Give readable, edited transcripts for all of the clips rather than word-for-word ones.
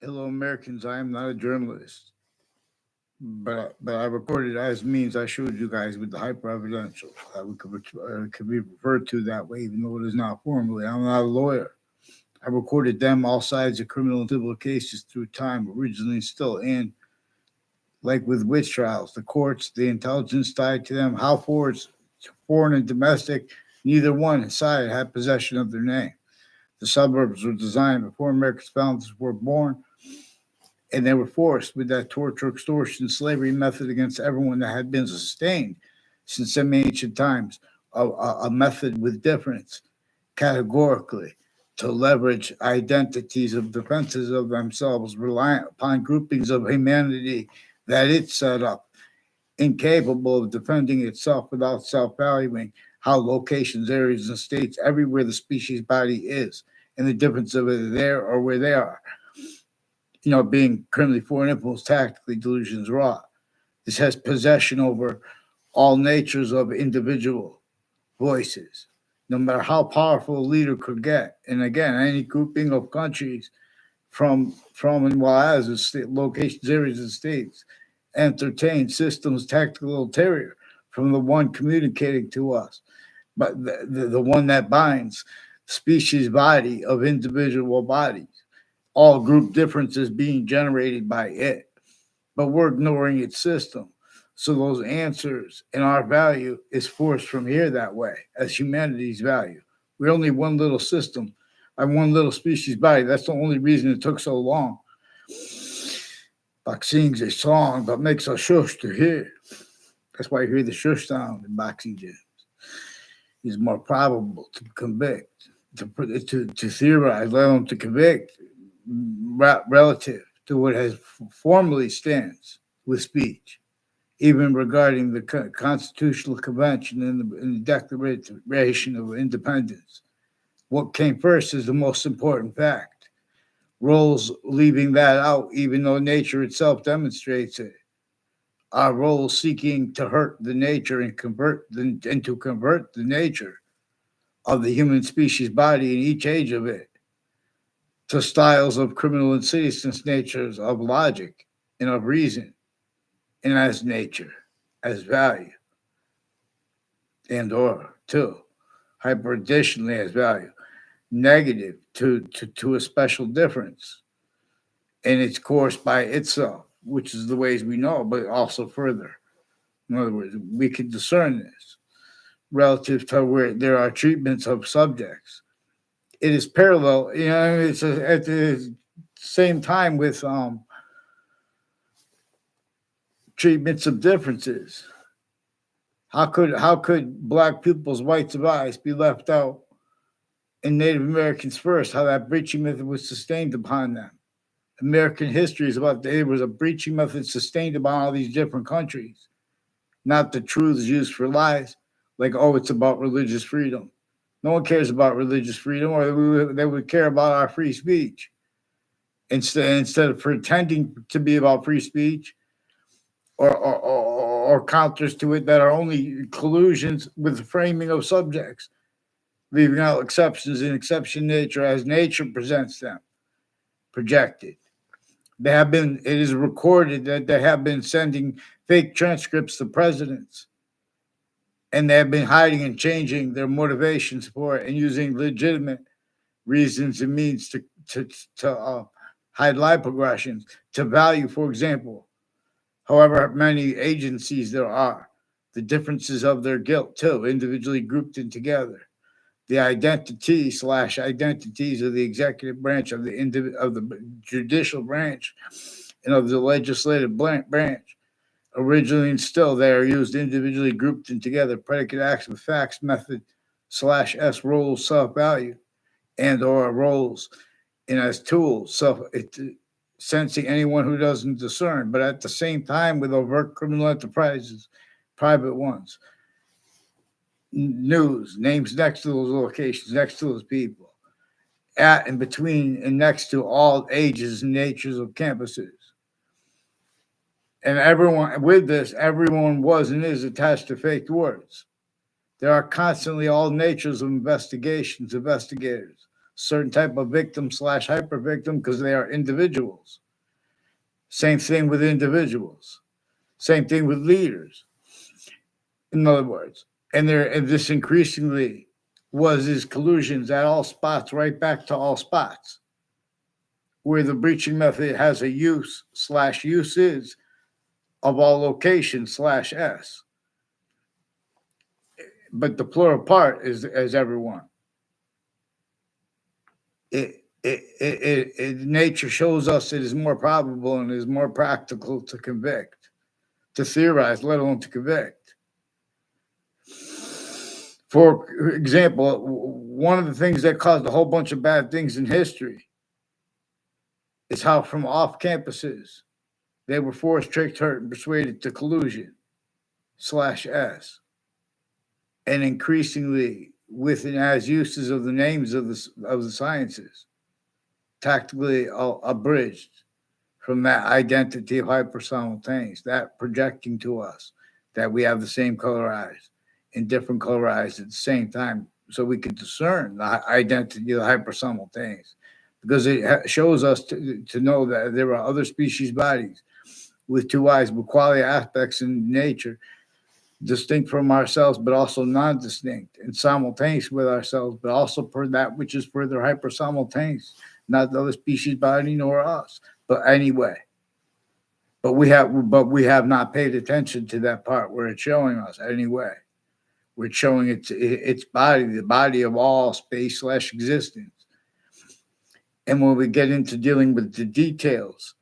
Hello, Americans. I am not a journalist, but I recorded as means I showed you guys with the hyper evidential. Could be referred to that way, even though it is not formally. I'm not a lawyer. I recorded them all sides of criminal and civil cases through time, originally and still, and like with witch trials, the courts, the intelligence tied to them, how foreign and domestic, neither one side had possession of their name. The suburbs were designed before America's founders were born, and they were forced with that torture, extortion, slavery method against everyone that had been sustained since them ancient times, a method with difference, categorically, to leverage identities of defenses of themselves, reliant upon groupings of humanity that it set up, incapable of defending itself without self valuing how locations, areas, and states, everywhere the species body is, and the difference of it there or where they are, being currently foreign influence, tactically delusions raw. This has possession over all natures of individual voices, no matter how powerful a leader could get. And again, any grouping of countries from and while as the state, locations, areas, and states entertain systems tactical ulterior from the one communicating to us, but the one that binds species body of individual bodies, all group differences being generated by it, but we're ignoring its system. So those answers and our value is forced from here that way as humanity's value. We're only one little system and one little species body. That's the only reason it took so long. Boxing's a song that makes a shush to hear. That's why you hear the shush sound in boxing gyms. It's more probable to convict, to theorize, let alone to convict, relative to what has formally stands with speech, even regarding the Constitutional Convention and the Declaration of Independence. What came first is the most important fact. Roles leaving that out, even though nature itself demonstrates it. Our roles seeking to hurt the nature and to convert the nature of the human species body in each age of it to styles of criminal insidiousness, natures of logic and of reason, and as nature, as value, and or two, hyper additionally as value, negative to a special difference in its course by itself, which is the ways we know, but also further. In other words, we can discern this relative to where there are treatments of subjects. It is parallel, it's at the same time with treatments of differences. How could black people's rights of eyes be left out and Native Americans first? How that breaching method was sustained upon them. American history is about there was a breaching method sustained upon all these different countries, not the truths used for lies. Like, oh, it's about religious freedom. No one cares about religious freedom, or they would care about our free speech. Instead of pretending to be about free speech, or counters to it that are only collusions with the framing of subjects, leaving out exceptions in exception nature as nature presents them, projected. It is recorded that they have been sending fake transcripts to presidents, and they have been hiding and changing their motivations for it and using legitimate reasons and means to hide lie progressions to value, for example, however many agencies there are, the differences of their guilt too, individually grouped in together, the identities of the executive branch of the judicial branch and of the legislative branch. Originally and still, they are used individually grouped in together, predicate acts with facts method /s roles self value and or roles and as tools sensing anyone who doesn't discern, but at the same time with overt criminal enterprises, private ones, news, names next to those locations, next to those people, at and between and next to all ages and natures of campuses. And everyone was and is attached to fake words. There are constantly all natures of investigators, certain type of victim slash hyper victim because they are individuals. Same thing with individuals. Same thing with leaders. In other words, and this increasingly was his collusions at all spots, right back to all spots, where the breaching method has a use slash uses of all locations slash s, but the plural part is as everyone. Nature shows us it is more probable and is more practical to convict, to theorize, let alone to convict. For example, one of the things that caused a whole bunch of bad things in history is how from off campuses they were forced, tricked, hurt, and persuaded to collusion slash S. And increasingly with and as uses of the names of the sciences, tactically abridged from that identity of hypersimultaneous, that projecting to us that we have the same color eyes and different color eyes at the same time, so we can discern the identity of the hypersimultaneous, because it shows us to know that there are other species bodies with two eyes with quality aspects in nature, distinct from ourselves, but also non-distinct and simultaneous with ourselves, but also for that which is further hypersimultaneous, not the other species body nor us. But anyway, but we have not paid attention to that part where it's showing us anyway. We're showing its body, the body of all space slash existence. And when we get into dealing with the details,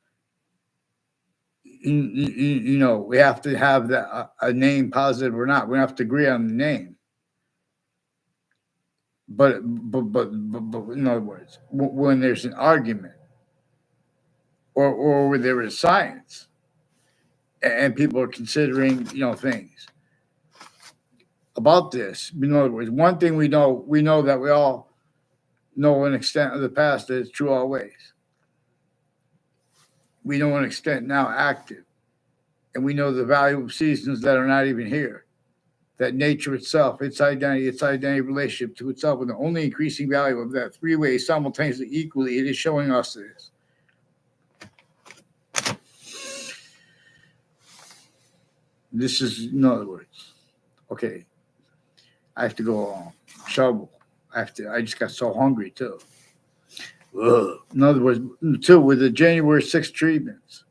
you know, we have to have that a name positive or not. We have to agree on the name. But in other words, when there's an argument or where there is science and people are considering, you know, things about this. In other words, one thing we know that we all know an extent of the past that is true always. We know an extent now active. And we know the value of seasons that are not even here. That nature itself, its identity relationship to itself, and the only increasing value of that three ways simultaneously equally, it is showing us this. This is, in other words, okay, I have to go on. Shovel. I just got so hungry too. Ugh. In other words, too, with the January 6th treatments,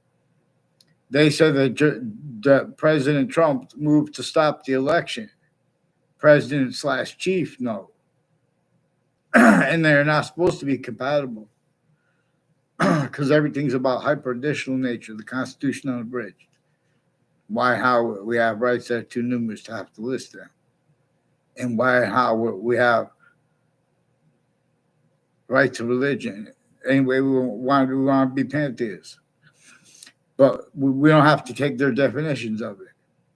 they said that President Trump moved to stop the election. President slash chief, no. And they're not supposed to be compatible because everything's about hyper-additional nature, the Constitution unabridged. Why, how we have rights that are too numerous to have to list them. And why, how we have right to religion. Anyway, we want to be pantheists. But we don't have to take their definitions of it.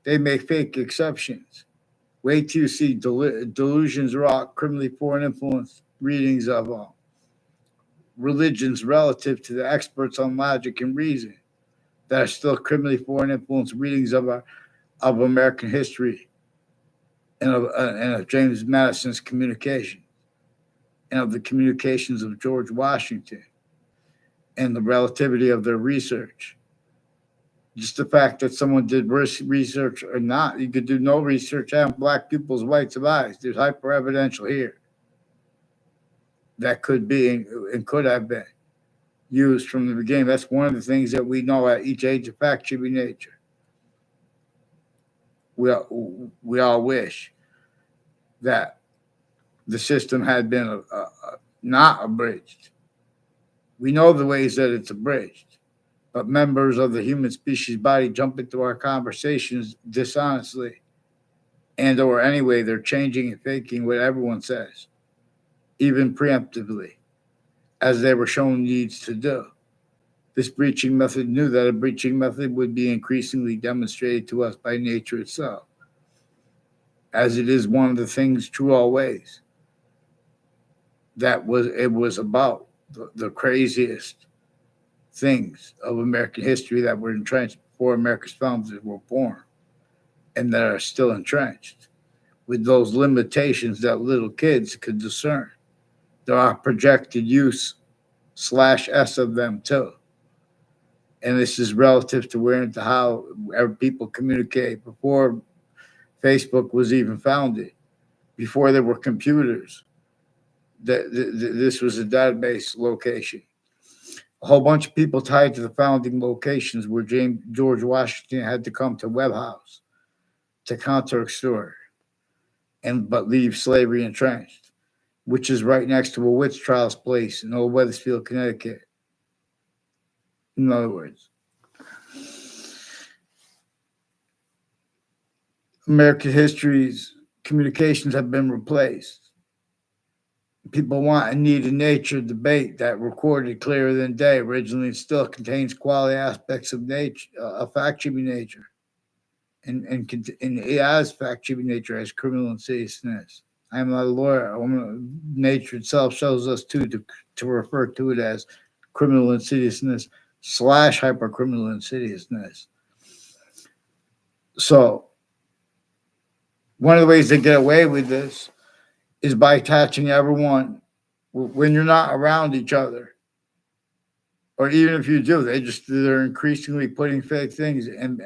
They make fake exceptions. Wait till you see delusions wrought, criminally foreign influence readings of religions relative to the experts on logic and reason that are still criminally foreign influence readings of American history and of James Madison's communication and of the communications of George Washington and the relativity of their research. Just the fact that someone did research or not, you could do no research on black people's whites of eyes. There's hyper evidential here that could be and could have been used from the beginning. That's one of the things that we know at each age of fact should be nature. We all wish that the system had been not abridged. We know the ways that it's abridged, but members of the human species body jump into our conversations dishonestly, and or anyway, they're changing and faking what everyone says, even preemptively, as they were shown needs to do. This breaching method knew that a breaching method would be increasingly demonstrated to us by nature itself, as it is one of the things true always. It was about the craziest things of American history that were entrenched before America's founders were born and that are still entrenched with those limitations that little kids could discern there are projected use slash S of them too. And this is relative to where and to how people communicate before Facebook was even founded, before there were computers. This was a database location. A whole bunch of people tied to the founding locations where George Washington had to come to Webb House to counter-extort but leave slavery entrenched, which is right next to a witch trials place in Old Wethersfield, Connecticut. In other words, American history's communications have been replaced. People want and need a nature debate that recorded clearer than day originally still contains quality aspects of nature, of fact-checking nature, and it has fact-checking nature as criminal insidiousness. I am not a lawyer. Nature itself shows us to refer to it as criminal insidiousness slash hypercriminal insidiousness. So one of the ways to get away with this is by attaching everyone when you're not around each other, or even if you do, they're increasingly putting fake things and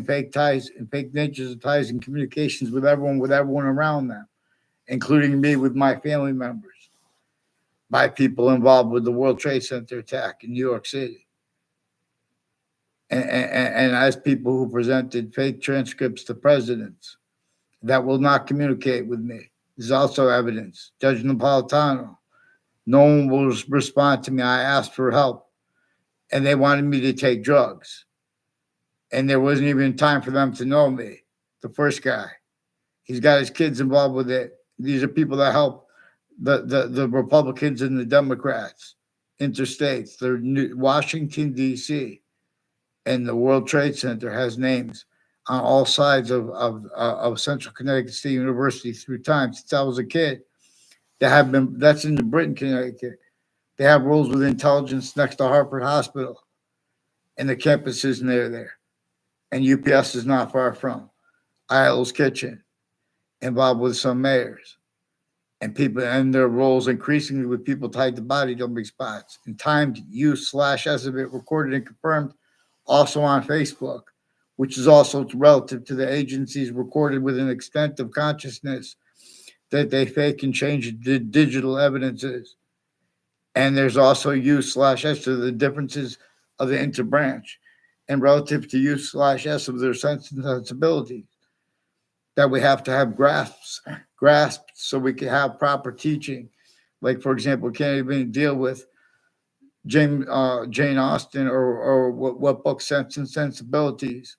fake ties and fake natures of ties and communications with everyone around them, including me with my family members, by people involved with the World Trade Center attack in New York City, and as people who presented fake transcripts to presidents that will not communicate with me. There's also evidence. Judge Napolitano, no one will respond to me. I asked for help, and they wanted me to take drugs, and there wasn't even time for them to know me. The first guy, he's got his kids involved with it. These are people that help the Republicans and the Democrats, interstates. They're Washington, D.C., and the World Trade Center has names on all sides of Central Connecticut State University through time since I was a kid. That's in the Britain, Connecticut. They have roles with intelligence next to Hartford Hospital, and the campus is near there. And UPS is not far from Idle's Kitchen, involved with some mayors and people, and their roles increasingly with people tied to body dumping spots and timed use slash as of it recorded and confirmed also on Facebook, which is also relative to the agencies recorded with an extent of consciousness that they fake and change the digital evidences. And there's also use slash S to the differences of the interbranch and relative to use slash S of their sense and sensibility that we have to have grasps so we can have proper teaching. Like, for example, we can't even deal with Jane Austen or what book Sense and Sensibilities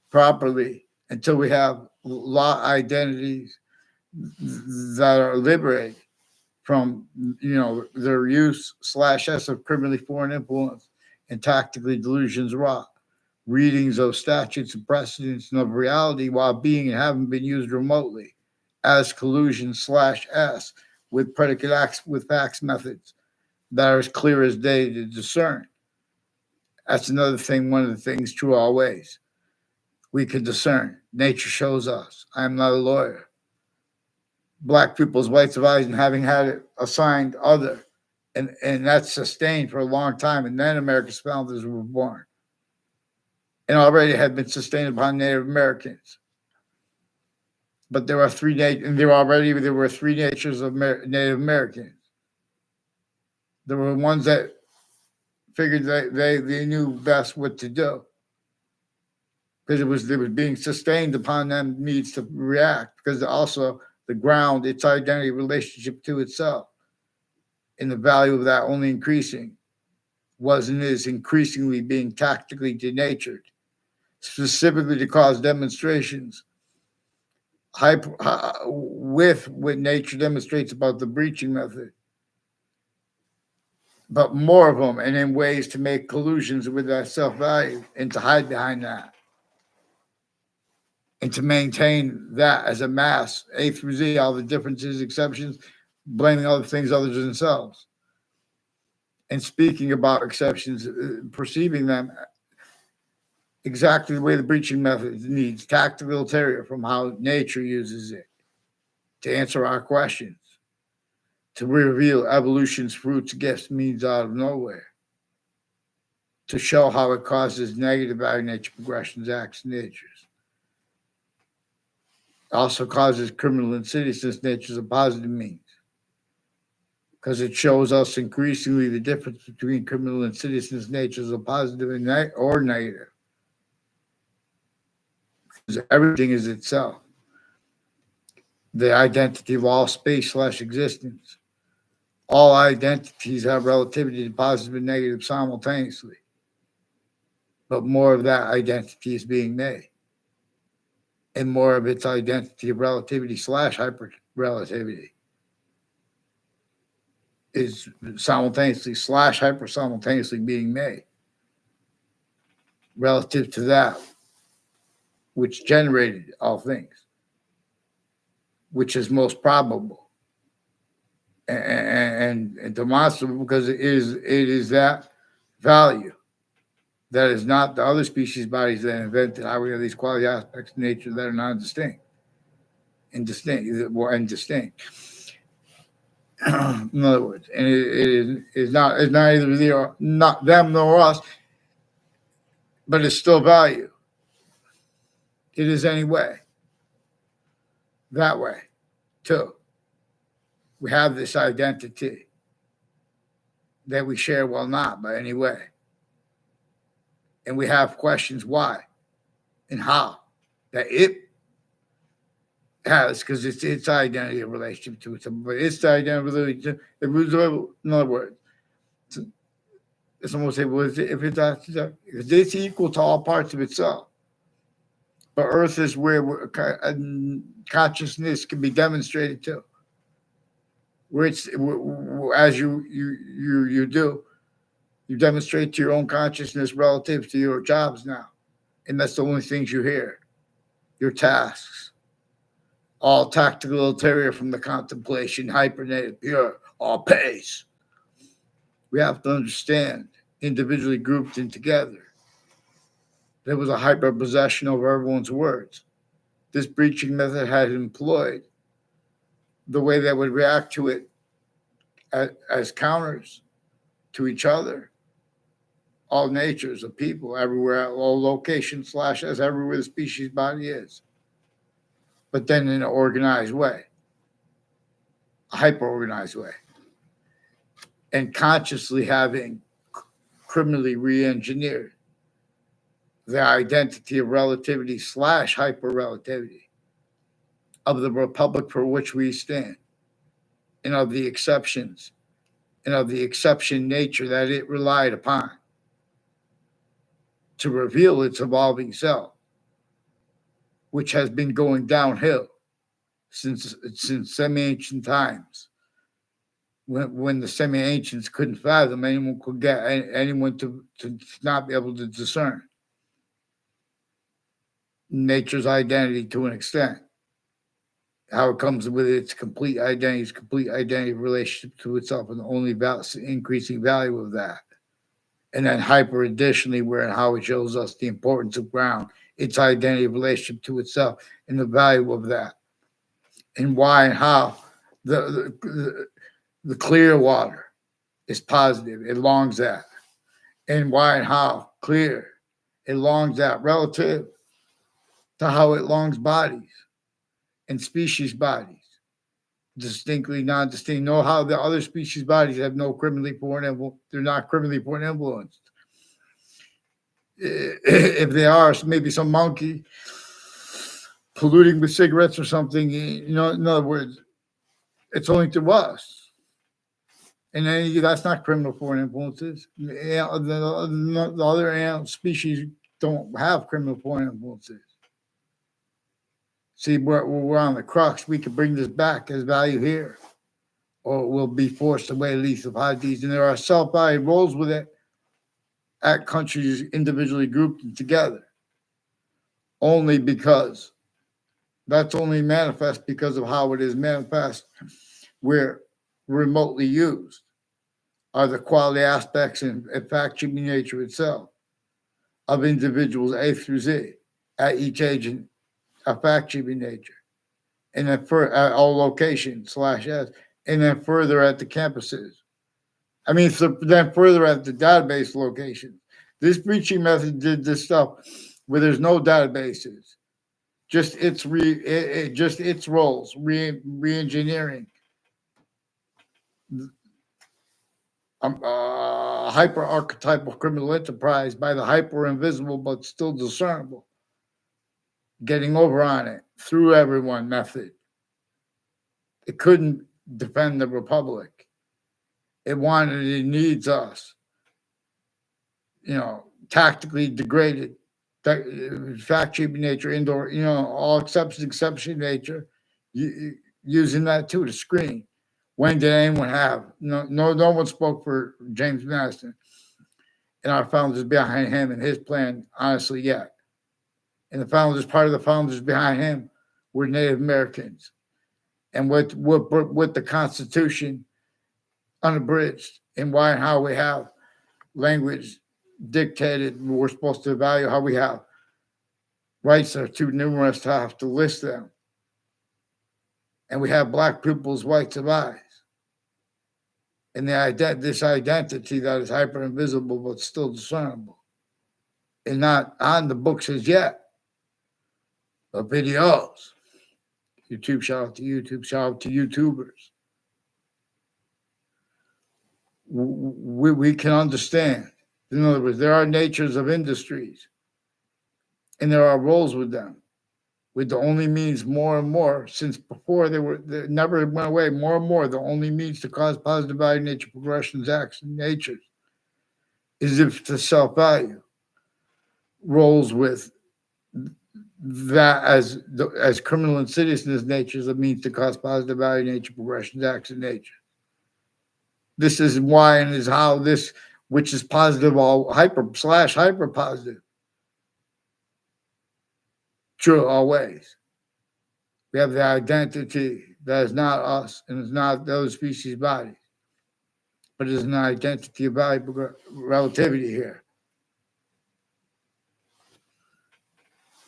properly until we have law identities that are liberated from their use slash S of criminally foreign influence and tactically delusions raw readings of statutes and precedents and of reality while being and having been used remotely as collusion slash S with predicate acts with facts methods that are as clear as day to discern. That's another thing, one of the things true always. We can discern. Nature shows us. I am not a lawyer. Black people's rights of eyes and having had it assigned other. And that's sustained for a long time. And then America's founders were born. And already had been sustained upon Native Americans. But there were three natures of Native Americans. There were ones that figured that they knew best what to do. Because it was being sustained upon them needs to react. Because also the ground, its identity relationship to itself, and the value of that only increasing, was and is increasingly being tactically denatured, specifically to cause demonstrations with what nature demonstrates about the breaching method, but more of them and in ways to make collusions with that self-value and to hide behind that and to maintain that as a mass, A through Z, all the differences, exceptions, blaming other things other than themselves. And speaking about exceptions, perceiving them exactly the way the breaching method needs, tactical ulterior from how nature uses it to answer our questions. to reveal evolution's fruits, gifts, means out of nowhere, to show how it causes negative value nature progressions, acts, natures. It also causes criminal insidiousness natures of positive means, because it shows us increasingly the difference between criminal insidiousness natures of positive and or negative. Because everything is itself, the identity of all space/existence. All identities have relativity to positive and negative simultaneously, but more of that identity is being made, and more of its identity of relativity/hyper relativity is simultaneously/hyper simultaneously being made relative to that which generated all things, which is most probable and demonstrable, because it is that value that is not the other species bodies that invented how we have these quality aspects of nature that are non-distinct and distinct. In other words, and it's not either they or not them nor us, but it's still value. It is anyway. That way, too. We have this identity that we share, well, not, but anyway. And we have questions why and how that it has, because it's its identity and relationship to it. But it's the identity to it. In other words, someone will say, well, if it's equal to all parts of itself. But Earth is where consciousness can be demonstrated to. Where it's as you do, you demonstrate to your own consciousness relative to your jobs now, and that's the only things you hear. Your tasks, all tactical ulterior from the contemplation, hypernative, pure, all pays. We have to understand, individually grouped and together, there was a hyper possession over everyone's words. This breaching method had employed the way they would react to it as counters to each other, all natures of people everywhere, all locations / as everywhere the species body is, but then in an organized way, a hyper-organized way, and consciously having criminally re-engineered the identity of relativity / hyper-relativity of the republic for which we stand, and of the exceptions, and of the exception nature that it relied upon to reveal its evolving self, which has been going downhill since semi-ancient times, when the semi-ancients couldn't fathom anyone could get anyone to not be able to discern nature's identity to an extent, how it comes with its complete identity relationship to itself, and the only increasing value of that. And then hyper additionally, where and how it shows us the importance of ground, its identity relationship to itself, and the value of that, and why and how the clear water is positive, it longs at, and why and how clear it longs at relative to how it longs bodies and species bodies, distinctly non-distinct. Know how the other species bodies have no criminally foreign influence. They're not criminally foreign influenced. If they are, maybe some monkey polluting with cigarettes or something, in other words, it's only to us. And then that's not criminal foreign influences. The other species don't have criminal foreign influences. See, we're on the crux. We can bring this back as value here, or we'll be forced away least of high deeds. And there are self-value roles with it at countries individually grouped and together. Only because that's only manifest because of how it is manifest, where remotely used are the quality aspects and fact nature itself of individuals A through Z at each agent, a fact nature, and at all locations / as and then further at the campuses. So then further at the database locations. This breaching method did this stuff where there's no databases, just just its roles, re-engineering, hyper archetypal criminal enterprise by the hyper invisible but still discernible, getting over on it through everyone method. It couldn't defend the republic. It needs us, tactically degraded, fact sheet nature, indoor, all exception nature, using that too to screen. When did anyone have? No one spoke for James Madison and our founders behind him and his plan, honestly, yet. And part of the founders behind him were Native Americans. And with the Constitution unabridged and why and how we have language dictated, we're supposed to value how we have rights are too numerous to have to list them. And we have black people's rights of eyes. And this identity that is hyper invisible but still discernible. And not on the books as yet. But videos. YouTube, shout out to YouTube, shout out to YouTubers. We can understand. In other words, there are natures of industries. And there are roles with them. With the only means more and more, since before they never went away, more and more, the only means to cause positive value nature progressions, acts, and natures is if to self-value roles with that as criminal insidiousness natures a means to cause positive value nature progressions, acts, and nature. This is why and is how this, which is positive, all hyper positive. True always. We have the identity that is not us and is not those species' bodies, but it is an identity of value relativity here.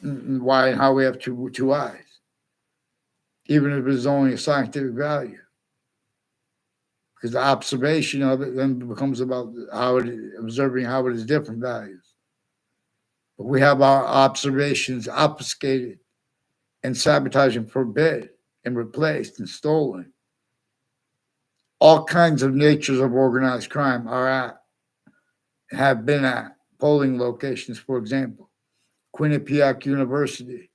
And why and how we have two eyes, even if it's only a scientific value. Because the observation of it then becomes about observing how it is different values. But we have our observations obfuscated and sabotaged and forbid and replaced and stolen. All kinds of natures of organized crime are at, have been at polling locations, for example. Quinnipiac University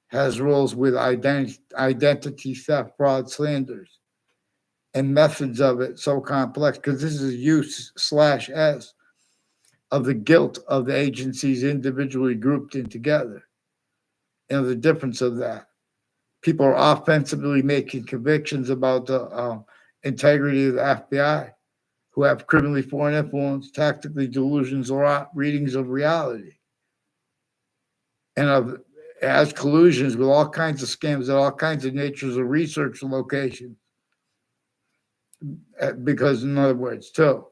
has roles with identity theft, fraud, slanders, and methods of it so complex because this is U/S of the guilt of the agencies individually grouped in together. And the difference of that. People are offensively making convictions about the integrity of the FBI, who have criminally foreign influence, tactically delusions, or readings of reality. And has collusions with all kinds of scams at all kinds of natures of research locations. Because, in other words, too,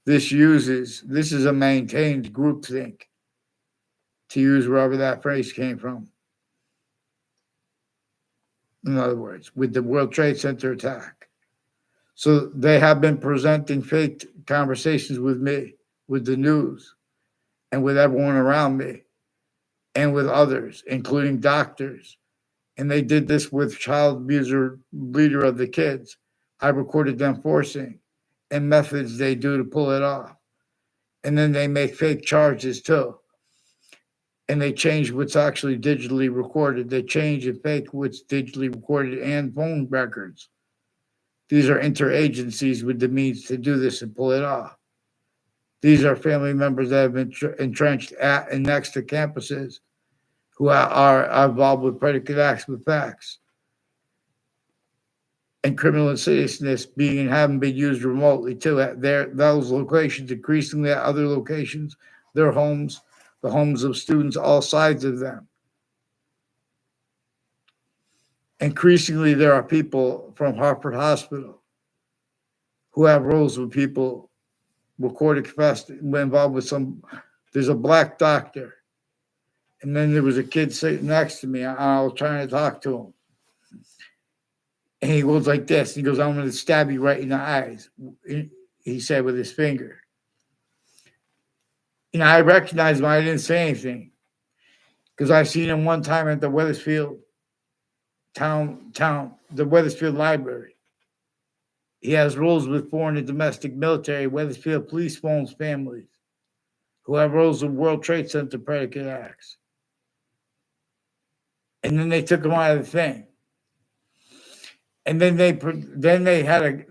this is a maintained groupthink, to use wherever that phrase came from. In other words, with the World Trade Center attack. So they have been presenting fake conversations with me, with the news, and with everyone around me, and with others, including doctors. And they did this with child abuser, leader of the kids. I recorded them forcing and methods they do to pull it off. And then they make fake charges too. And they change what's actually digitally recorded. They change and fake what's digitally recorded and phone records. These are interagencies with the means to do this and pull it off. These are family members that have been entrenched at and next to campuses who are involved with predicate acts with facts. And criminal insidiousness having been used remotely too at those locations, increasingly at other locations, their homes, the homes of students, all sides of them. Increasingly, there are people from Hartford Hospital who have roles with people recorded capacity involved with there's a black doctor. And then there was a kid sitting next to me. I was trying to talk to him. And he goes like this. He goes, I'm going to stab you right in the eyes. He said with his finger. I recognized him. I didn't say anything because I seen him one time at the Wethersfield the Wethersfield Library. He has roles with foreign and domestic military, Wethersfield police phones families who have roles with World Trade Center predicate acts. And then they took him out of the thing. And then they had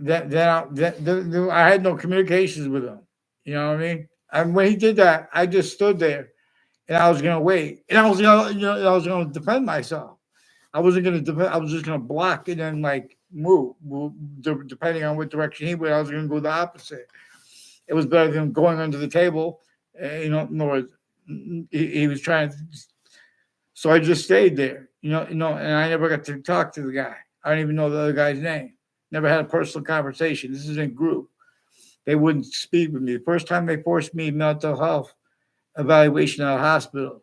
I had no communications with him. You know what I mean? And when he did that, I just stood there and I was gonna wait, and I was gonna defend myself. I wasn't gonna defend. I was just gonna block and then like move depending on what direction he went. I was gonna go the opposite. It was better than going under the table. In other words, he was trying to. So I just stayed there. And I never got to talk to the guy. I don't even know the other guy's name. Never had a personal conversation. This is in group. They wouldn't speak with me. The first time they forced me mental health evaluation at a hospital,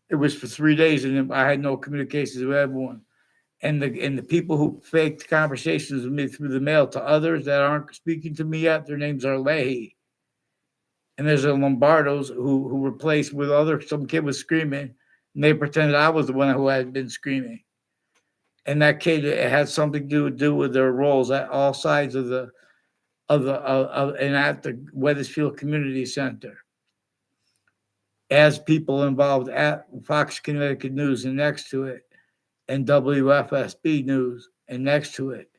it was for 3 days, and I had no communications with everyone. And the people who faked conversations with me through the mail to others that aren't speaking to me yet, their names are Leahy. And there's a Lombardos who replaced with some kid was screaming, and they pretended I was the one who had been screaming. And that kid, it had something to do with their roles at all sides and at the Wethersfield Community Center. As people involved at Fox Connecticut News and next to it, and WFSB News and next to it,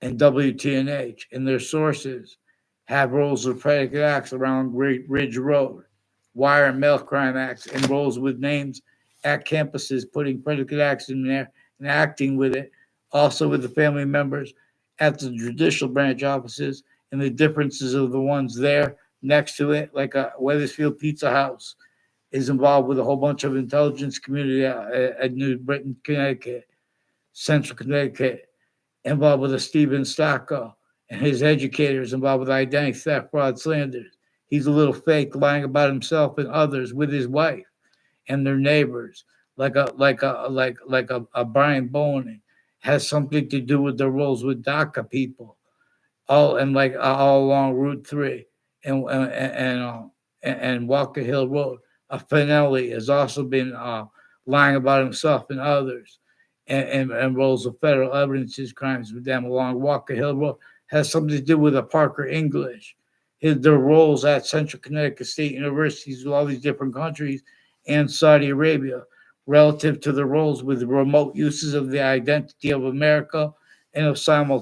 and WTNH, and their sources have roles of predicate acts around Ridge Road, wire and mail crime acts, and roles with names at campuses, putting predicate acts in there and acting with it, also with the family members at the judicial branch offices, and the differences of the ones there next to it, like a Wethersfield Pizza House, is involved with a whole bunch of intelligence community at New Britain, Connecticut, Central Connecticut, involved with a Stephen Stocko and his educators involved with identity theft, fraud, slanders. He's a little fake, lying about himself and others with his wife and their neighbors, like a Brian Bowen, has something to do with the roles with DACA people, all along Route 3 and Walker Hill Road. Finelli has also been lying about himself and others, and roles of federal evidences crimes with them along Walker Hill Road. Has something to do with a Parker English. Their roles at Central Connecticut State Universities with all these different countries and Saudi Arabia, relative to the roles with the remote uses of the identity of America and of Saudi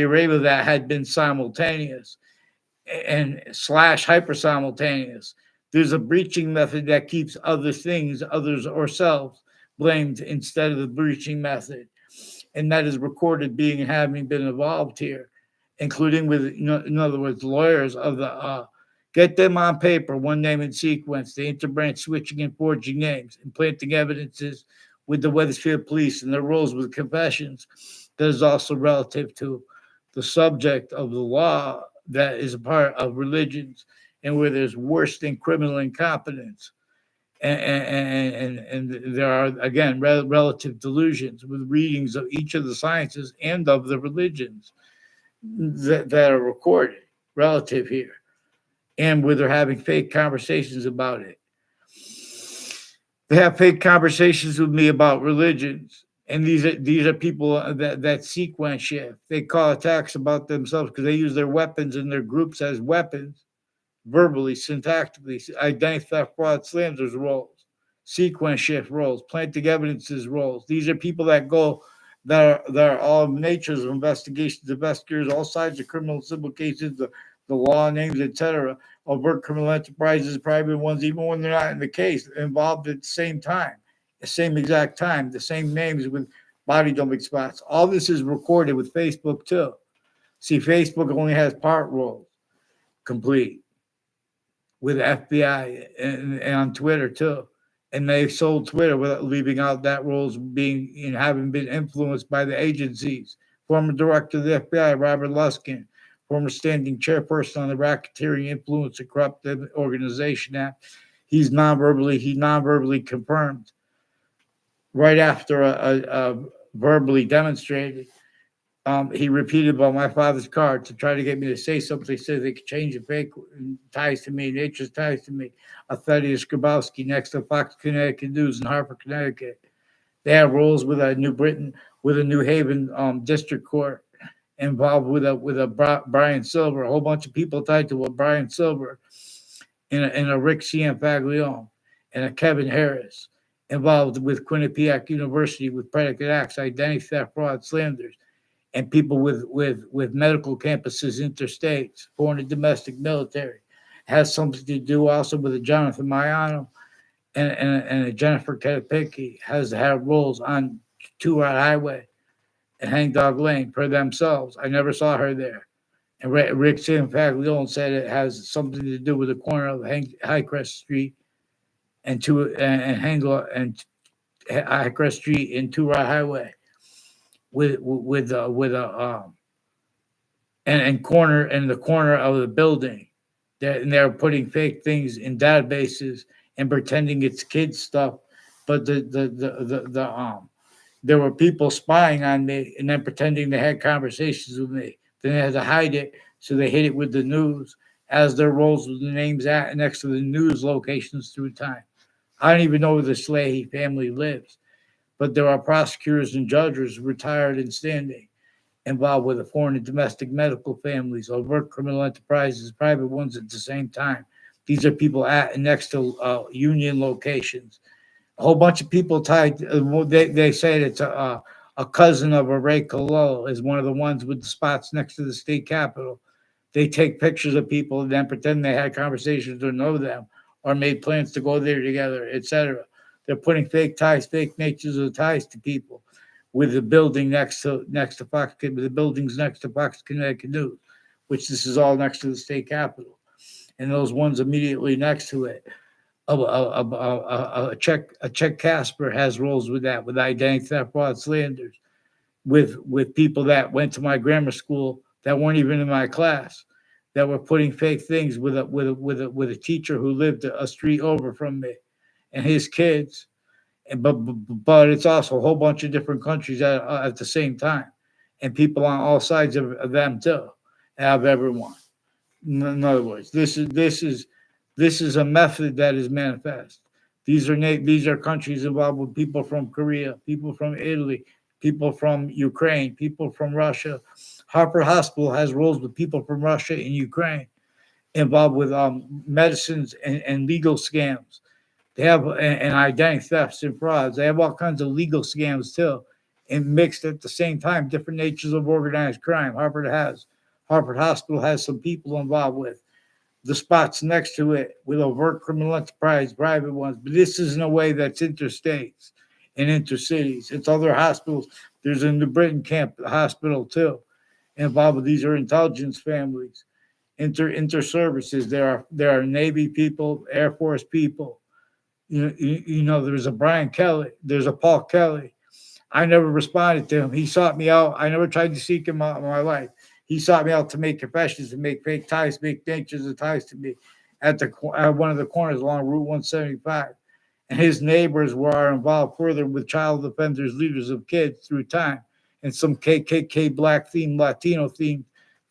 Arabia that had been simultaneous and / hyper simultaneous. There's a breaching method that keeps others or selves blamed instead of the breaching method. And that is recorded having been involved here, including with, in other words, lawyers of the, get them on paper, one name in sequence, the interbranch switching and forging names, and planting evidences with the Wethersfield police and their roles with confessions. That is also relative to the subject of the law that is a part of religions and where there's worse than criminal incompetence. And there are, again, relative delusions with readings of each of the sciences and of the religions that are recorded relative here, and where they're having fake conversations about it. They have fake conversations with me about religions, and these are people that sequence shift. They call attacks about themselves because they use their weapons and their groups as weapons, verbally, syntactically, identity theft, fraud, slanders roles, sequence shift roles, planting evidences roles. These are people that are all natures of investigations, investigators, all sides of criminal and civil cases, the law names, etc. Overt criminal enterprises, private ones, even when they're not in the case, involved at the same time, the same exact time, the same names with body dumping spots. All this is recorded with Facebook too. See, Facebook only has part roles complete with FBI and on Twitter too. And they sold Twitter without leaving out that roles being and having been influenced by the agencies. Former director of the FBI, Robert Luskin, former standing chairperson on the Racketeering Influence and Corrupted Organization Act. He non-verbally confirmed right after verbally demonstrated. He repeated about my father's card to try to get me to say something so they could change the fake ties to me, nature's ties to me. Thaddeus Grabowski next to Fox Connecticut News in Hartford, Connecticut. They have roles with a New Britain, with a New Haven district court involved with a Brian Silver, a whole bunch of people tied to a Brian Silver, and a Rick Cianfaglione, and a Kevin Harris involved with Quinnipiac University with predicate acts, identity theft, fraud, slanders, and people with medical campuses interstates, foreign and domestic military. Has something to do also with a Jonathan Mayano and a Jennifer Ketapicki. Has had roles on Two Rod Highway and Hangdog Lane per themselves. I never saw her there. And Rick Sanfaglione said it has something to do with the corner of Highcrest Street and Hangdog and Highcrest Street and Two Rod Highway with a and corner in the corner of the building. And they're putting fake things in databases and pretending it's kids stuff, but there were people spying on me and then pretending they had conversations with me. Then they had to hide it, so they hid it with the news as their roles with the names at next to the news locations through time. I don't even know where the Slahy family lives, but there are prosecutors and judges, retired and standing, involved with the foreign and domestic medical families, overt criminal enterprises, private ones at the same time. These are people at and next to union locations. A whole bunch of people tied. They say it's a cousin of a Ray Collo is one of the ones with the spots next to the state capitol. They take pictures of people and then pretend they had conversations or know them or made plans to go there together, etc. They're putting fake ties, fake natures of ties to people with the building next to Fox, with the buildings next to Fox Connecticut News, which this is all next to the state capitol, and those ones immediately next to it. A Czech Casper has roles with that, with identity theft, fraud, slanders, with people that went to my grammar school that weren't even in my class, that were putting fake things with a teacher who lived a street over from me, and his kids. And but it's also a whole bunch of different countries at the same time, and people on all sides of them too, of everyone. In other words, this is a method that is manifest. These are countries involved with people from Korea, people from Italy, people from Ukraine, people from Russia. Harper Hospital has roles with people from Russia and Ukraine involved with medicines and legal scams. They have and identity thefts and frauds. They have all kinds of legal scams too, and mixed at the same time, different natures of organized crime. Harvard Hospital has some people involved with the spots next to it with overt criminal enterprise, private ones. But this is in a way that's interstates and intercities. It's other hospitals. There's a New Britain camp hospital too, involved with these are intelligence families, inter services. There are Navy people, Air Force people. There's a Brian Kelly, there's a Paul Kelly. I never responded to him. He sought me out. I never tried to seek him out in my life. He sought me out to make confessions, to make fake ties, make natures of ties to me at one of the corners along Route 175. And his neighbors were involved further with child offenders, leaders of kids through time, and some KKK black themed, Latino themed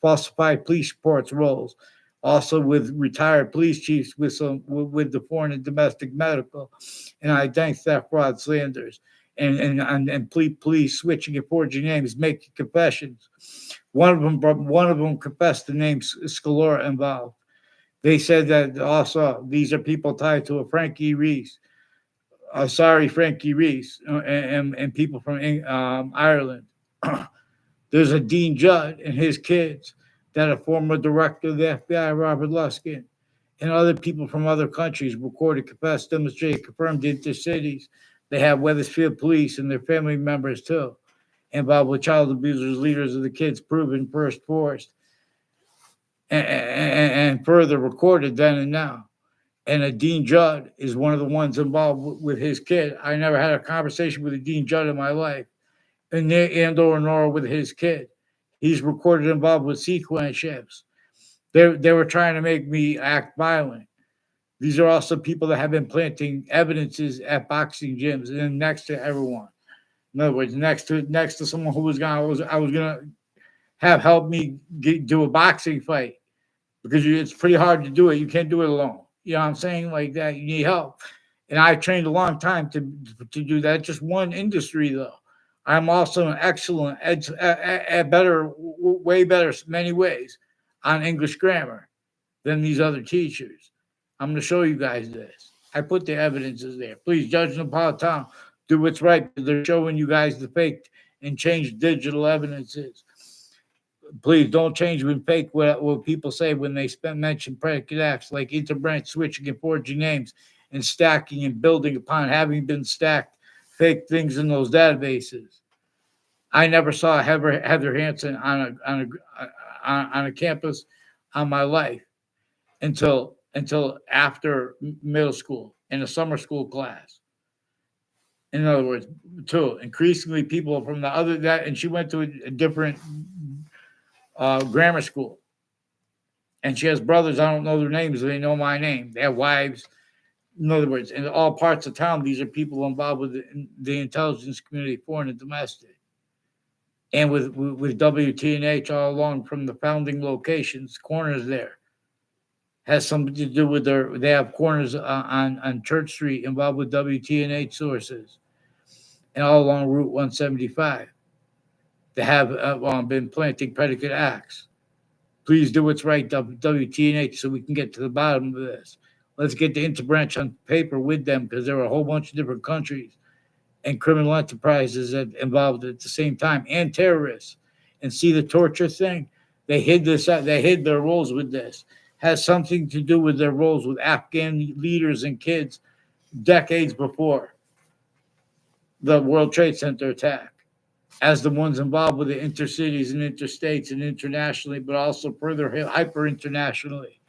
falsified police reports roles. Also with retired police chiefs with the foreign and domestic medical and identity theft, fraud, slanders, and police switching and forging names, making confessions. One of them confessed the name Scalora involved. They said that also these are people tied to a Frankie Reese. Sorry, Frankie Reese, and people from Ireland. There's a Dean Judd and his kids that a former director of the FBI, Robert Luskin, and other people from other countries recorded, confessed, demonstrated, confirmed intercities. They have Weathersfield police and their family members too, involved with child abusers, leaders of the kids, proven first forced, and further recorded then and now. And a Dean Judd is one of the ones involved with his kid. I never had a conversation with a Dean Judd in my life, and or nor with his kid. He's recorded involved with sequence ships. They were trying to make me act violent. These are also people that have been planting evidences at boxing gyms and then next to everyone. In other words, next to someone who was gonna I was gonna have helped me do a boxing fight because it's pretty hard to do it. You can't do it alone. You know what I'm saying? Like that, you need help. And I trained a long time to do that. Just one industry though. I'm also an excellent, at better, way better, many ways on English grammar than these other teachers. I'm going to show you guys this. I put the evidences there. Please, Judge Napolitano, do what's right because they're showing you guys the fake and change digital evidences. Please don't change when fake what people say when they mention predicate acts like interbranch switching and forging names and stacking and building upon having been stacked fake things in those databases. I never saw Heather Hansen on a campus on my life until after middle school in a summer school class. In other words, too, increasingly people from the other that, and she went to a different grammar school, and she has brothers. I don't know their names. They know my name. They have wives. In other words, in all parts of town, these are people involved with the intelligence community, foreign and domestic, and with WTNH all along from the founding locations, corners there. Has something to do with they have corners on Church Street involved with WTNH sources and all along Route 175 that have been planting predicate acts. Please do what's right, WTNH, so we can get to the bottom of this. Let's get the interbranch on paper with them because there are a whole bunch of different countries and criminal enterprises that involved at the same time and terrorists. And see the torture thing? They hid this. They hid their roles with this. Has something to do with their roles with Afghan leaders and kids decades before the World Trade Center attack, as the ones involved with the intercities and interstates and internationally, but also further hyper internationally.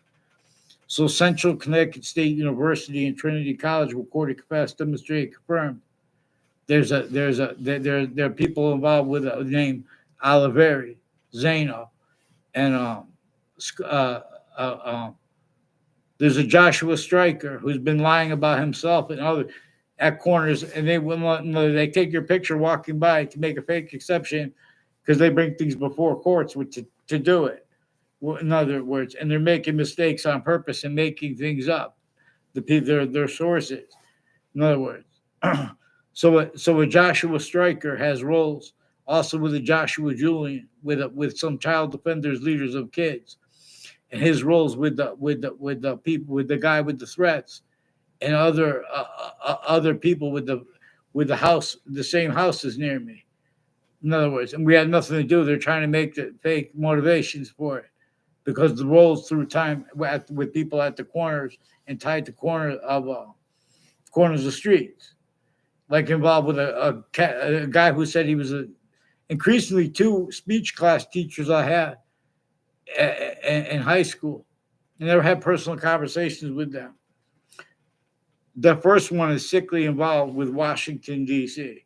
So Central Connecticut State University and Trinity College recorded, confessed, demonstrated, confirmed. There are people involved with the name Oliveri, Zeno, and uh, uh, there's a Joshua Stryker who's been lying about himself and other at corners, and they take your picture walking by to make a fake exception because they bring things before courts to do it. In other words, and they're making mistakes on purpose and making things up. Their sources. In other words, so a Joshua Stryker has roles also with a Joshua Julian with some child defenders, leaders of kids, and his roles with the people with the guy with the threats and other people with the house, the same houses near me. In other words, and we had nothing to do. They're trying to make the fake motivations for it because the roles through time with people at the corners and tied to corners of streets, like involved with a guy who said he was increasingly two speech class teachers I had in high school. I never had personal conversations with them. The first one is sickly involved with Washington D.C.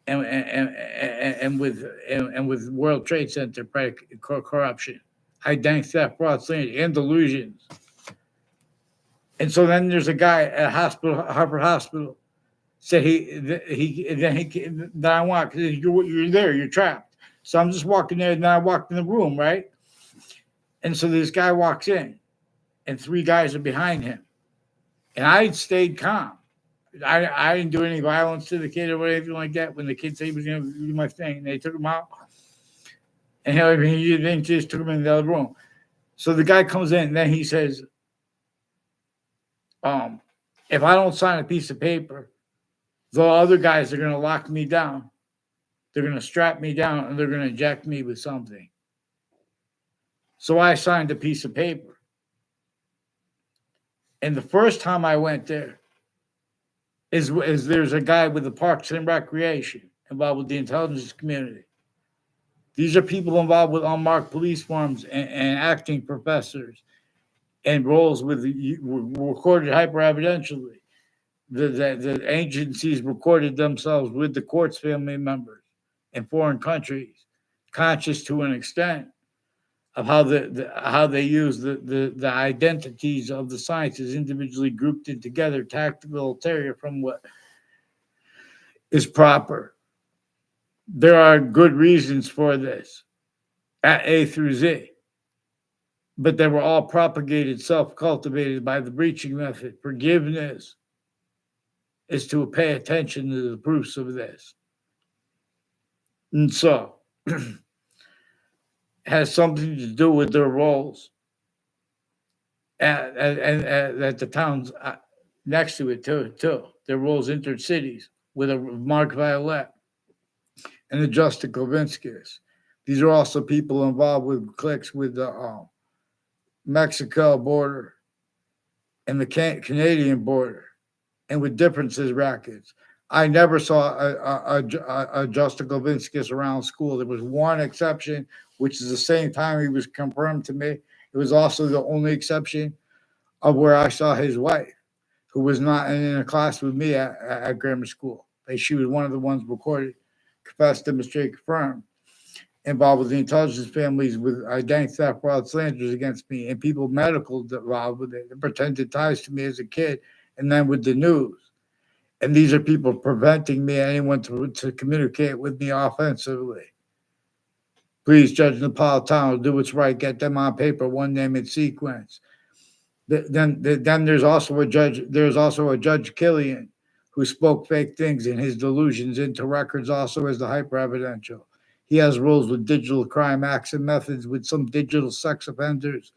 and with World Trade Center corruption, identity theft, fraud, slander, and delusions. And so then there's a guy at Harvard Hospital, said that I want because you're there, you're trapped. So I'm just walking there, and then I walked in the room, right? And so this guy walks in, and three guys are behind him, and I stayed calm. I didn't do any violence to the kid or anything like that. When the kid said he was going to do my thing, and they took him out, and he then just took him in the other room. So the guy comes in, and then he says, if I don't sign a piece of paper, the other guys are going to lock me down. They're going to strap me down, and they're going to inject me with something. So I signed a piece of paper. And the first time I went there, is there's a guy with the Parks and Recreation involved with the intelligence community. These are people involved with unmarked police forms and acting professors and roles with recorded hyper evidentially. The agencies recorded themselves with the court's family members in foreign countries, conscious to an extent. of how how they use the identities of the sciences individually grouped in together, tactical ulterior from what is proper. There are good reasons for this at A through Z, but they were all propagated, self-cultivated by the breaching method. Forgiveness is to pay attention to the proofs of this. And so has something to do with their roles at the towns next to it too. Their roles entered cities with a Mark Violet and a Justin Kovinskis. These are also people involved with cliques with the Mexico border and the Canadian border, and with differences rackets. I never saw a Justin Kovinskis around school. There was one exception, which is the same time he was confirmed to me. It was also the only exception of where I saw his wife, who was not in a class with me at grammar school. She was one of the ones recorded, confessed, demonstrated, confirmed, involved with the intelligence families with identity theft, fraud, slanders against me, and people medical involved with it, and pretended ties to me as a kid, and then with the news. And these are people preventing me, anyone to communicate with me offensively. Please, Judge Napolitano, do what's right. Get them on paper, one name in sequence. Then there's also a judge. There's also a Judge Killian who spoke fake things in his delusions into records, also as the hyper evidential. He has rules with digital crime acts and methods with some digital sex offenders,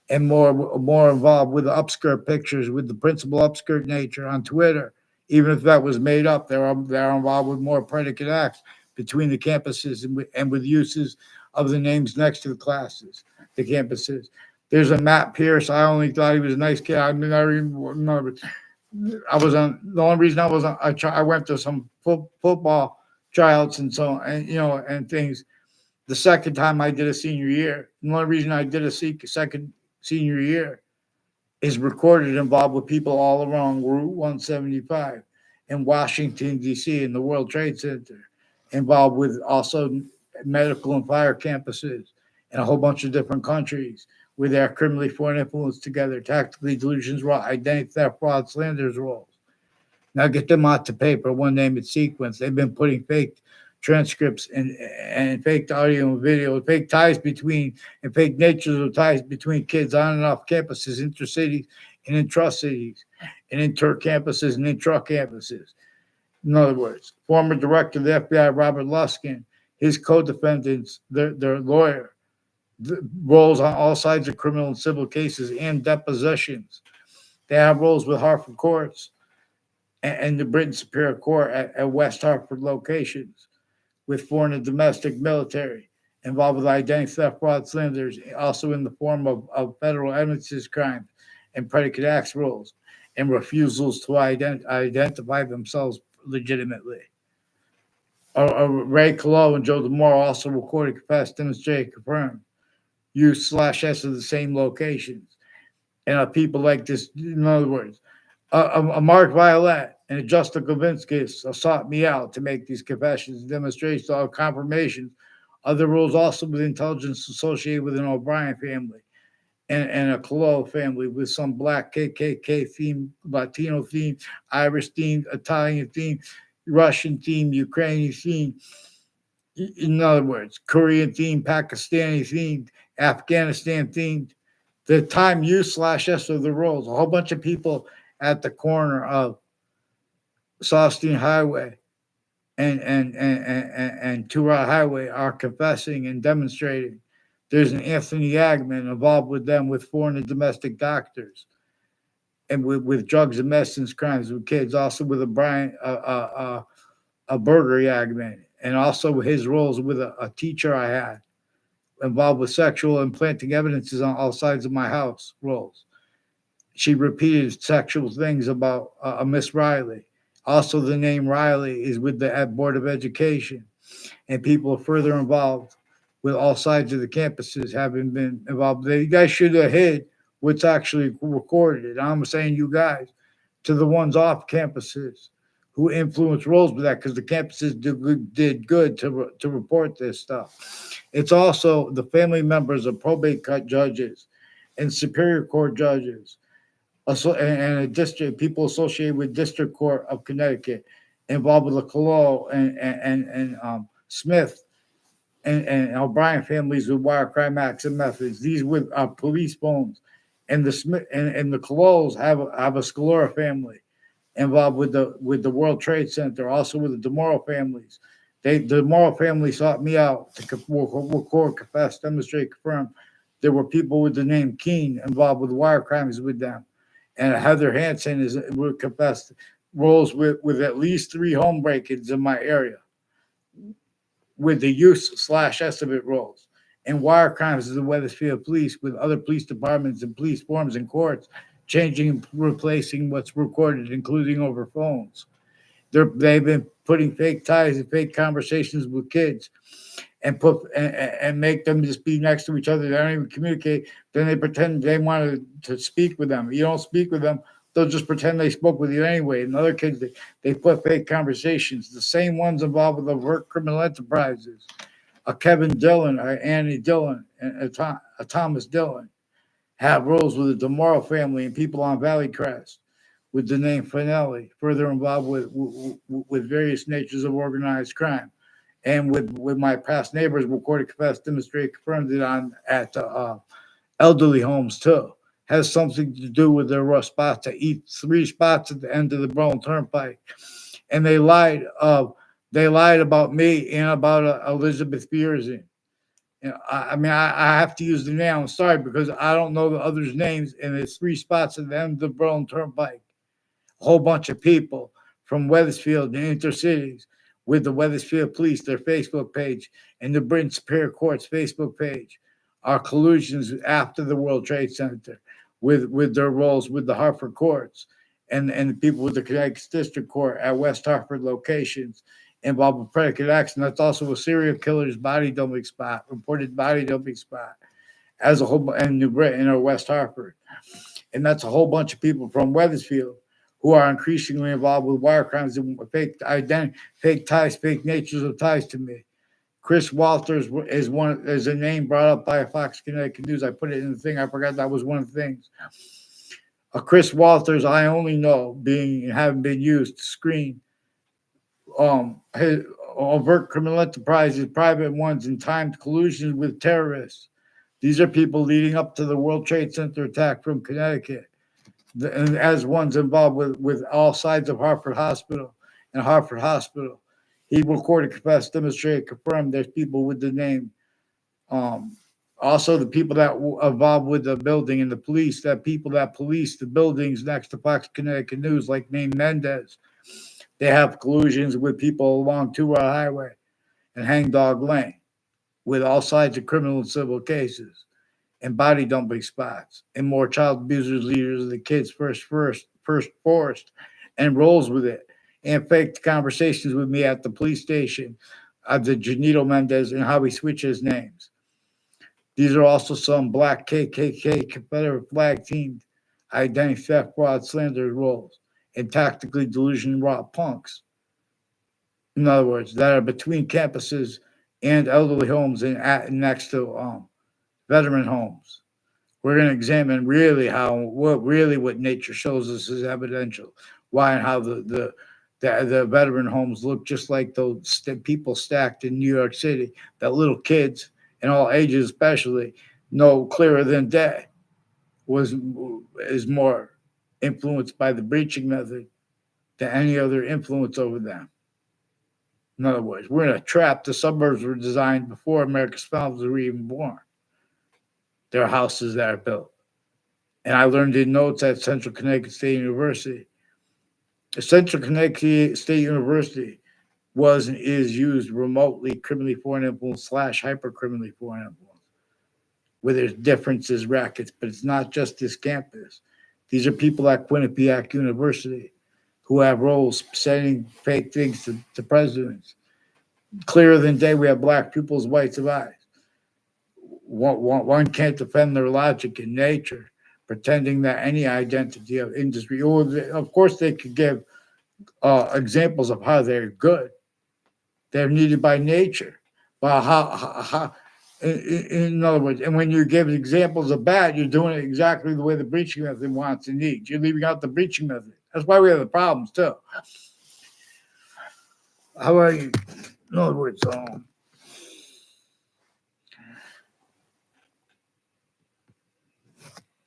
and more involved with the upskirt pictures, with the principal upskirt nature on Twitter. Even if that was made up, they're involved with more predicate acts between the campuses and with uses of the names next to the classes, the campuses. There's a Matt Pierce. I only thought he was a nice kid. I mean, I remember. I was on the only reason I was on. I went to some football tryouts and so and and things. The second time I did a senior year, the only reason I did a second senior year is recorded involved with people all around Route 175 in Washington, D.C., in the World Trade Center, involved with also medical and fire campuses in a whole bunch of different countries with their criminally foreign influence together, tactically delusions, raw identity theft, fraud, slanders roles. Now get them out to paper, one name in sequence. They've been putting fake transcripts and fake audio and video, fake ties between and fake natures of ties between kids on and off campuses, intercities and intra-cities, and inter-campuses and intra-campuses. In other words, former director of the FBI, Robert Luskin, his co-defendants, their lawyer, roles on all sides of criminal and civil cases and depositions. They have roles with Hartford courts and the Britain Superior Court at West Hartford locations, with foreign and domestic military involved with identity theft, fraud, slanders, also in the form of federal evidences crimes and predicate acts rules, and refusals to identify themselves legitimately. Ray Colo and Joe DeMore also recorded, confessed, demonstrated, confirmed use/s of the same locations. And people like this, in other words, a Mark Violet and a Justin Kovinski sought me out to make these confessions and demonstrations of confirmations. Other rules also with intelligence associated with an O'Brien family and a Colo family with some black KKK theme, Latino theme, Irish theme, Italian theme, Russian theme, Ukrainian theme. In other words, Korean themed, Pakistani themed, Afghanistan themed. The time U/S of the roles. A whole bunch of people at the corner of Saustine Highway and Tura Highway are confessing and demonstrating. There's an Anthony Yagman involved with them with foreign and domestic doctors and with drugs and medicines crimes with kids. Also with a Burger Yagman, and also his roles with a teacher I had involved with sexual and planting evidences on all sides of my house roles. She repeated sexual things about Miss Riley. Also, the name Riley is with the Board of Education, and people are further involved with all sides of the campuses having been involved. You guys should have hid what's actually recorded. I'm saying you guys to the ones off campuses who influence roles with that because the campuses did good to report this stuff. It's also the family members of probate judges and superior court judges, and a district people associated with District Court of Connecticut involved with the Colo and Smith and O'Brien families with wire crime acts and methods. These with police phones, and the Smith and the Colos have a Scalora family involved with the World Trade Center, also with the DeMoro families. The DeMoro family sought me out to record, confess, demonstrate, confirm. There were people with the name Keene involved with wire crimes with them, and Heather Hansen would confess roles with at least 3 home break-ins in my area, with the use/estimate roles, and wire crimes of the Wethersfield Police with other police departments and police forms and courts, changing and replacing what's recorded, including over phones. They've been putting fake ties and fake conversations with kids and make them just be next to each other. They don't even communicate. Then they pretend they want to speak with them. You don't speak with them, they'll just pretend they spoke with you anyway. And other kids, they put fake conversations. The same ones involved with overt criminal enterprises. A Kevin Dillon, a Annie Dillon, and a Thomas Dillon have roles with the DeMoro family and people on Valley Crest with the name Finelli, further involved with various natures of organized crime. And with my past neighbors, recorded, confessed, demonstrated, confirmed it at elderly homes too. Has something to do with their rough spots. I eat 3 spots at the end of the Berlin Turnpike, and they lied about me and about Elizabeth Bierzen. You know, I have to use the name. I'm sorry because I don't know the others' names, and there's 3 spots at the end of the Berlin Turnpike. A whole bunch of people from Wethersfield and intercities with the Wethersfield Police, their Facebook page, and the Britain Superior Court's Facebook page are collusions after the World Trade Center with their roles with the Hartford courts and the people with the Connecticut District Court at West Hartford locations involved with predicate acts. And that's also a serial killer's body dumping spot, reported body dumping spot as a whole, and New Britain or West Hartford. And that's a whole bunch of people from Wethersfield who are increasingly involved with wire crimes and fake identity, fake ties, fake natures of ties to me. Chris Walters is a name brought up by Fox Connecticut News. I put it in the thing. I forgot that was one of the things. Chris Walters, I only know having been used to screen his overt criminal enterprises, private ones, and timed collusion with terrorists. These are people leading up to the World Trade Center attack from Connecticut. And as ones involved with all sides of Hartford Hospital and Hartford Hospital. He recorded, confessed, demonstrated, confirmed there's people with the name. Also, the people that were involved with the building and the police, that people that police the buildings next to Fox Connecticut News, like named Mendez, they have collusions with people along 2 Route Highway and Hangdog Lane with all sides of criminal and civil cases and body dumping spots and more child abusers, leaders of the kids first forced and rolls with it and faked conversations with me at the police station of the Janito Mendez and how he switches names. These are also some black KKK Confederate flag teamed identity theft, fraud, slander roles and tactically delusion raw punks. In other words, that are between campuses and elderly homes and next to veteran homes. We're going to examine really what nature shows us is evidential. Why and how the veteran homes look just like those people stacked in New York City that little kids and all ages especially know clearer than day is more influenced by the breaching method than any other influence over them. In other words, we're in a trap. The suburbs were designed before America's founders were even born. There are houses that are built. And I learned in notes at Central Connecticut State University. Central Connecticut State University was and is used remotely criminally foreign influence / hyper-criminally foreign influence, where there's differences, rackets, but it's not just this campus. These are people at Quinnipiac University who have roles saying fake things to presidents. Clearer than day, we have black pupils, whites of eyes. One can't defend their logic in nature, pretending that any identity of industry, or of course they could give examples of how they're good. They're needed by nature. But in other words, and when you give examples of bad, you're doing it exactly the way the breaching method wants and needs. You're leaving out the breaching method. That's why we have the problems too. How are you? In other words,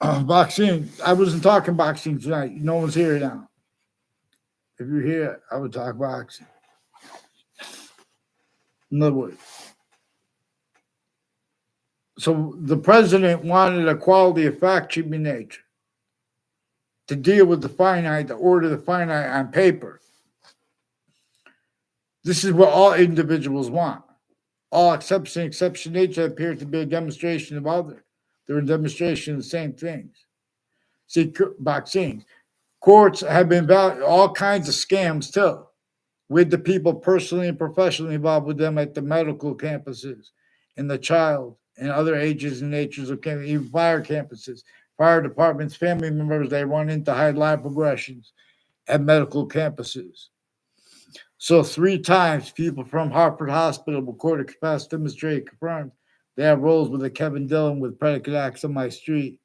boxing. I wasn't talking boxing tonight. No one's here now. If you're here, I would talk boxing. In other words, so the president wanted a quality of fact treatment nature to deal with the finite, to order the finite on paper. This is what all individuals want. All exception nature appears to be a demonstration of other. They're a demonstration of the same things. See, boxing courts have been all kinds of scams too, with the people personally and professionally involved with them at the medical campuses, and the child and other ages and natures of even fire campuses, fire departments, family members. They run into high life progressions at medical campuses. So 3 times people from Hartford Hospital recorded capacity demonstrated confirmed they have roles with a Kevin Dillon with predicate acts on my street.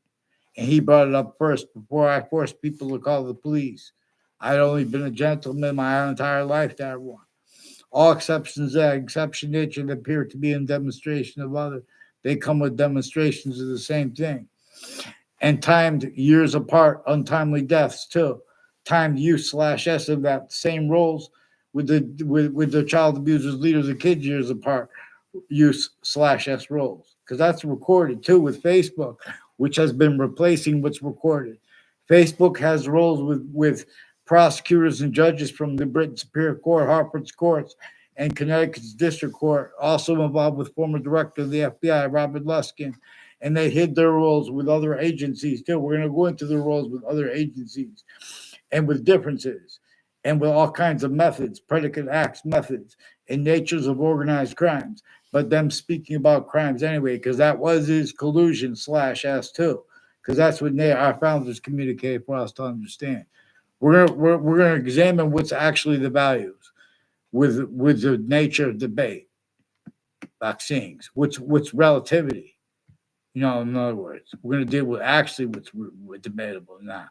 And he brought it up first before I forced people to call the police. I'd only been a gentleman my entire life to everyone. All exceptions that exception nature that appear to be in demonstration of other. They come with demonstrations of the same thing. And timed years apart, untimely deaths too. Timed use/s of that same roles with the child abusers, leaders, and kids years apart, use/s roles. Because that's recorded too with Facebook, which has been replacing what's recorded. Facebook has roles with prosecutors and judges from the Britain Superior Court, Hartford's courts, and Connecticut's District Court, also involved with former director of the FBI, Robert Luskin. And they hid their roles with other agencies too. We're going to go into their roles with other agencies and with differences and with all kinds of methods, predicate acts methods, and natures of organized crimes. But them speaking about crimes anyway, because that was his collusion/S too, because that's what our founders communicated for us to understand. We're gonna examine what's actually the values with the nature of debate, vaccines, what's relativity. In other words, we're gonna deal with actually what's debatable now.